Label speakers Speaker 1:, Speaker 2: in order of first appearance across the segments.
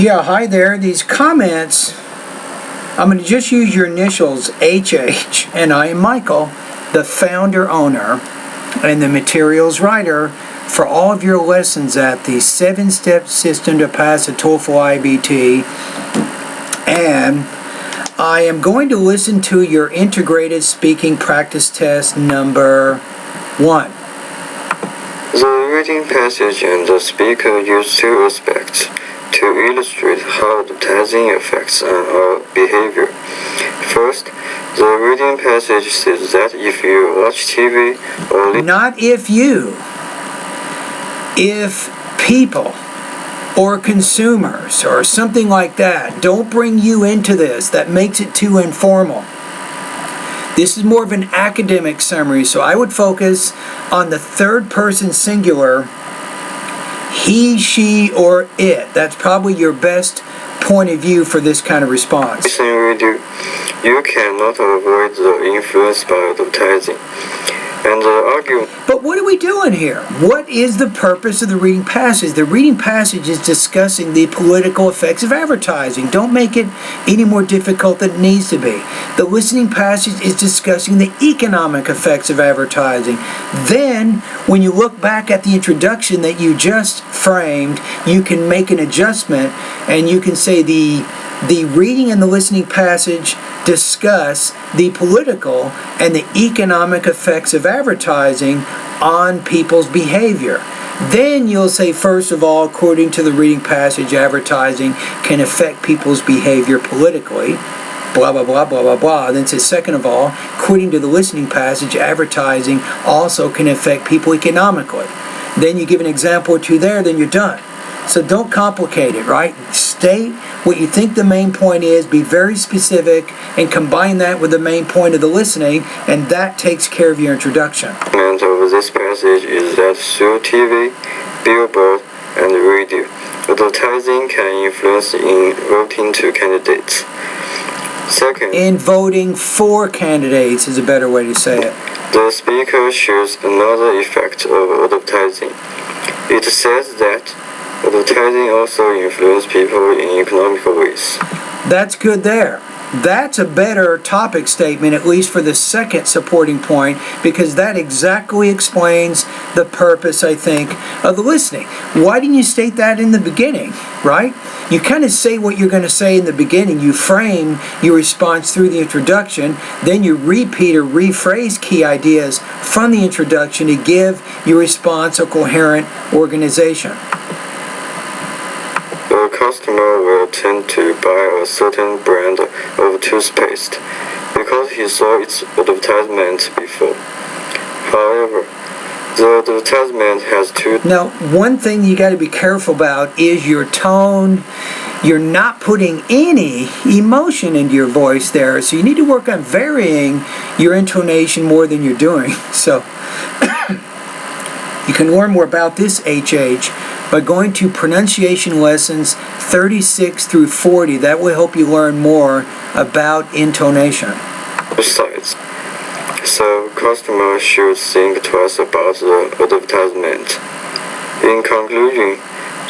Speaker 1: Yeah, hi there. These comments, I'm going to just use your initials, HH, and I am Michael, the founder, owner, and the materials writer for all of your lessons at the 7-step system to pass a TOEFL iBT. And I am going to listen to your integrated speaking practice test number 1.
Speaker 2: The reading passage and the speaker use two aspects to illustrate how advertising affects our behavior. First, the reading passage says that if you watch TV or
Speaker 1: Not if you. If people or consumers or something like that don't bring you into this, that makes it too informal. This is more of an academic summary, so I would focus on the third person singular, he, she, or it. That's probably your best point of view for this kind of response.
Speaker 2: listening radio, you cannot avoid the influence by advertising. And the argument.
Speaker 1: But what are we doing here? What is the purpose of the reading passage? The reading passage is discussing the political effects of advertising. Don't make it any more difficult than it needs to be. The listening passage is discussing the economic effects of advertising. Then, when you look back at the introduction that you just framed, you can make an adjustment and you can say the reading and the listening passage discuss the political and the economic effects of advertising on people's behavior. Then you'll say, first of all, according to the reading passage, advertising can affect people's behavior politically, blah, blah, blah, blah, blah, blah. Then say, second of all, according to the listening passage, advertising also can affect people economically. Then you give an example or two there, then you're done. So don't complicate it, right? State what you think the main point is, be very specific, and combine that with the main point of the listening, and that takes care of your introduction.
Speaker 2: And of this passage is that through TV, billboard, and radio, advertising can influence in voting to candidates. Second,
Speaker 1: In voting for candidates is a better way to say it.
Speaker 2: the speaker shows another effect of advertising. It says that advertising also influences people in economical ways.
Speaker 1: That's good there. That's a better topic statement, at least for the second supporting point, because that exactly explains the purpose, I think, of the listening. Why didn't you state that in the beginning, right? You kind of say what you're going to say in the beginning. You frame your response through the introduction, then you repeat or rephrase key ideas from the introduction to give your response a coherent organization.
Speaker 2: A customer will tend to buy a certain brand of toothpaste because he saw its advertisement before. However, the advertisement has two.
Speaker 1: Now, one thing you got to be careful about is your tone. You're not putting any emotion into your voice there, so you need to work on varying your intonation more than you're doing. So, you can learn more about this HH by going to pronunciation lessons 36 through 40. That will help you learn more about intonation.
Speaker 2: Sides. So customers should think twice about the advertisement. In conclusion,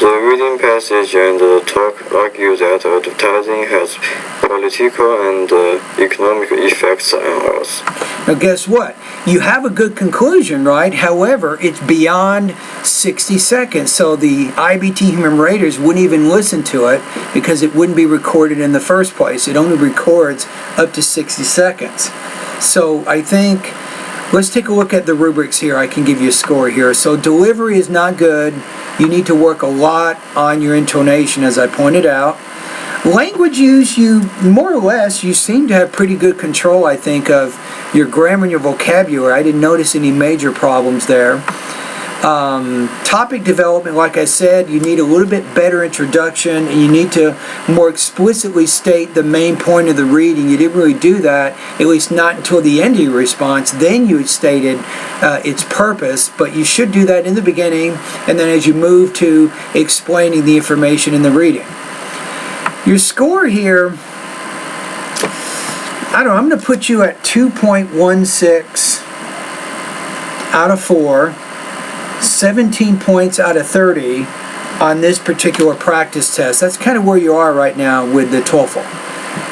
Speaker 2: the reading passage and the talk argue that advertising has political and economic effects on us.
Speaker 1: Now guess what? You have a good conclusion, right? However, it's beyond 60 seconds, so the IBT human raters wouldn't even listen to it because it wouldn't be recorded in the first place. It only records up to 60 seconds. So I think, let's take a look at the rubrics here. I can give you a score here. So delivery is not good. You need to work a lot on your intonation, as I pointed out. Language use, you more or less, you seem to have pretty good control, I think, of your grammar and your vocabulary. I didn't notice any major problems there. Topic development, like I said, you need a little bit better introduction, and you need to more explicitly state the main point of the reading. You didn't really do that, at least not until the end of your response. Then you had stated its purpose, but you should do that in the beginning, and then as you move to explaining the information in the reading. Your score here, I don't know, I'm going to put you at 2.16 out of 4, 17 points out of 30 on this particular practice test. That's kind of where you are right now with the TOEFL.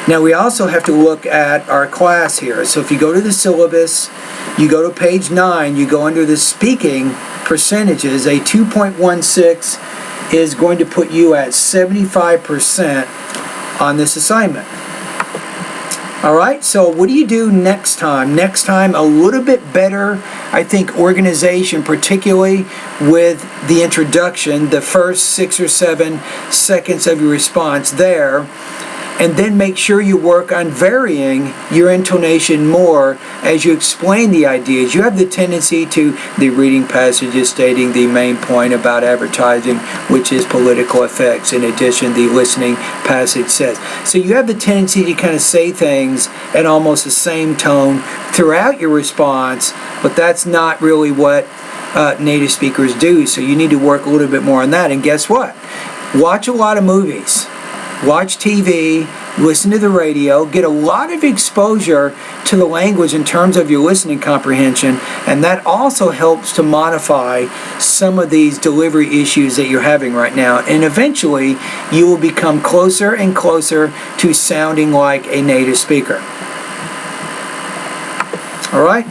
Speaker 1: Now we also have to look at our class here. So if you go to the syllabus, you go to page 9, you go under the speaking percentages, a 2.16 is going to put you at 75% on this assignment. Alright, so what do you do next time? Next time, a little bit better, I think, organization, particularly with the introduction, the first 6 or 7 seconds of your response there. And then make sure you work on varying your intonation more as you explain the ideas. You have the tendency to, the reading passages stating the main point about advertising, which is political effects. In addition, the listening passage says. So you have the tendency to kind of say things at almost the same tone throughout your response, but that's not really what native speakers do. So you need to work a little bit more on that. And guess what? Watch a lot of movies. Watch TV, listen to the radio, get a lot of exposure to the language in terms of your listening comprehension, and that also helps to modify some of these delivery issues that you're having right now. And eventually, you will become closer and closer to sounding like a native speaker. All right?